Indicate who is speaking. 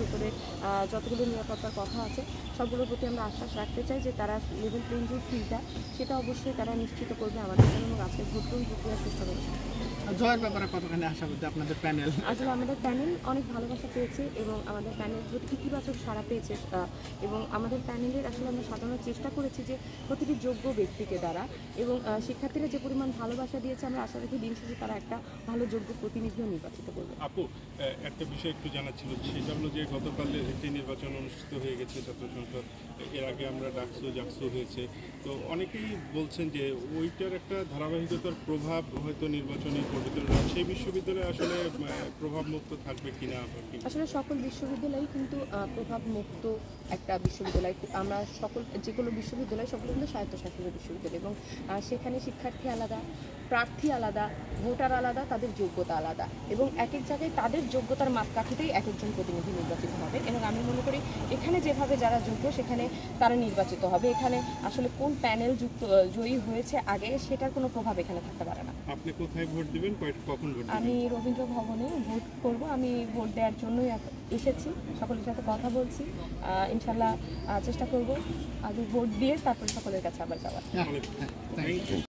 Speaker 1: ভেতরে যতগুলো নিরাপত্তার কথা আছে সবগুলোর প্রতি আমরা আশ্বাস রাখতে চাই যে তারা লেভেল প্লেইং যে ফিলটা সেটা অবশ্যই তারা নিশ্চিত করবে আমাদের জন্য এবং আজকের ভোট গ্রহণ প্রক্রিয়া সুষ্ঠু হবে।
Speaker 2: জয়ের ব্যাপারে কতখানি আশাবাদী আপনাদের প্যানেল?
Speaker 1: আসলে আমাদের প্যানেল অনেক ভালোবাসা পেয়েছে এবং আমাদের প্যানেল প্রতি ইতিবাচক সাড়া পেয়েছে এবং আমাদের প্যানেলের আসলে আমরা সাজানোর চেষ্টা করেছি যে প্রতিটি যোগ্য ব্যক্তিকে দ্বারা এবং শিক্ষার্থীরা যে পরিমাণ ভালোবাসা দিয়েছে আমরা আশা রাখি দিন শেষে তারা একটা ভালো যোগ্য প্রতিনিধিও নির্বাচিত করবে।
Speaker 3: আপু, একটা বিষয় একটু জানার ছিল, সেটা হলো যে গতকাল একটি নির্বাচন অনুষ্ঠিত হয়ে গেছে ছাত্র সংসদ, এর আগে আমরা জাকসু হয়েছে, তো অনেকেই বলছেন যে ওইটার একটা ধারাবাহিকতার প্রভাব হয়তো নির্বাচনী পরিচালনা সেই বিশ্ববিদ্যালয়ে আসলে প্রভাব মুক্ত থাকবে কিনা?
Speaker 1: আসলে সকল বিশ্ববিদ্যালয় কিন্তু প্রভাব মুক্ত একটা বিশ্ববিদ্যালয়। আমরা যেগুলো বিশ্ববিদ্যালয় সকল কিন্তু স্বায়ত্তশাসিত বিশ্ববিদ্যালয় এবং সেখানে শিক্ষার্থী আলাদা, প্রার্থী আলাদা, ভোটার আলাদা, তাদের যোগ্যতা আলাদা এবং এক এক জায়গায় তাদের যোগ্যতার মাপকাঠিতেই এক একজন প্রতিনিধি নির্বাচিত হবে এবং আমি মনে করি এখানে যেভাবে যারা যোগ্য সেখানে তারা নির্বাচিত হবে। এখানে আসলে কোন প্যানেল জয়ী হয়েছে আগে সেটার কোনো প্রভাব এখানে থাকতে পারে না।
Speaker 3: আপনি কোথায় ভোট দিবেন, কখন ভোট দিবেন?
Speaker 1: আমি রবীন্দ্র ভবনে ভোট করব। আমি ভোট দেওয়ার জন্যই এসেছি, সকলের সাথে কথা বলছি, ইনশাল্লাহ চেষ্টা করব আগে ভোট দিয়ে তারপরে সকলের কাছে আবার যাওয়ার।